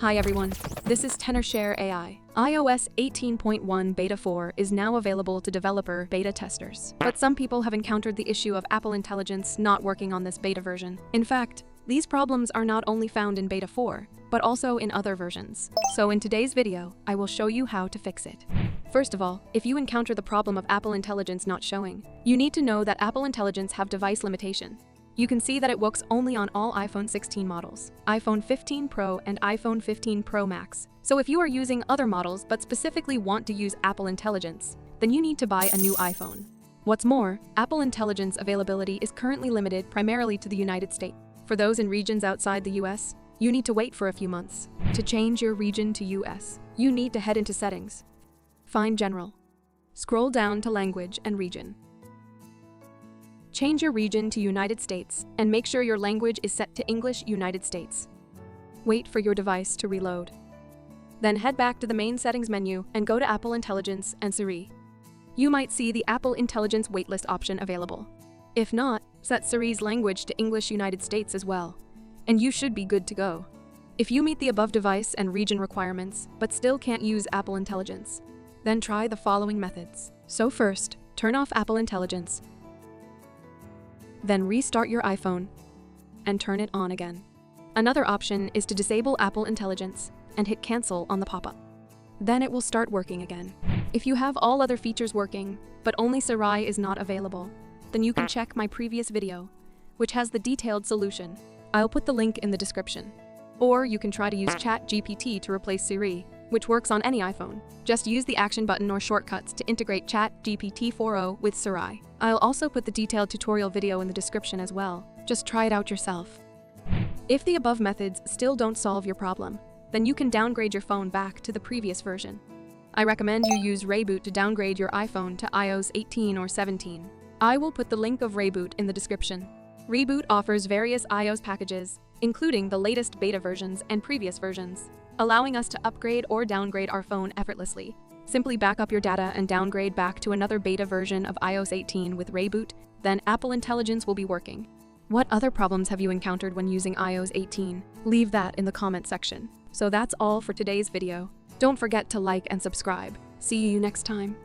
Hi everyone, this is Tenorshare AI. iOS 18.1 Beta 4 is now available to developer beta testers. But some people have encountered the issue of Apple Intelligence not working on this beta version. In fact, these problems are not only found in Beta 4, but also in other versions. So in today's video, I will show you how to fix it. First of all, if you encounter the problem of Apple Intelligence not showing, you need to know that Apple Intelligence have device limitation. You can see that it works only on all iPhone 16 models, iPhone 15 Pro and iPhone 15 Pro Max. So if you are using other models but specifically want to use Apple Intelligence, then you need to buy a new iPhone. What's more, Apple Intelligence availability is currently limited primarily to the United States. For those in regions outside the US, you need to wait for a few months. To change your region to US, you need to head into Settings. Find General. Scroll down to Language and Region. Change your region to United States and make sure your language is set to English United States. Wait for your device to reload. Then head back to the main settings menu and go to Apple Intelligence and Siri. You might see the Apple Intelligence waitlist option available. If not, set Siri's language to English United States as well, and you should be good to go. If you meet the above device and region requirements but still can't use Apple Intelligence, then try the following methods. So first, turn off Apple Intelligence. Then restart your iPhone and turn it on again. Another option is to disable Apple Intelligence and hit cancel on the pop-up. Then it will start working again. If you have all other features working, but only Siri is not available, then you can check my previous video, which has the detailed solution. I'll put the link in the description. Or you can try to use ChatGPT to replace Siri, which works on any iPhone. Just use the action button or shortcuts to integrate ChatGPT 4.0 with Siri. I'll also put the detailed tutorial video in the description as well. Just try it out yourself. If the above methods still don't solve your problem, then you can downgrade your phone back to the previous version. I recommend you use Reboot to downgrade your iPhone to iOS 18 or 17. I will put the link of Reboot in the description. Reboot offers various iOS packages, including the latest beta versions and previous versions, allowing us to upgrade or downgrade our phone effortlessly. Simply back up your data and downgrade back to another beta version of iOS 18 with Reboot, then Apple Intelligence will be working. What other problems have you encountered when using iOS 18? Leave that in the comment section. So that's all for today's video. Don't forget to like and subscribe. See you next time.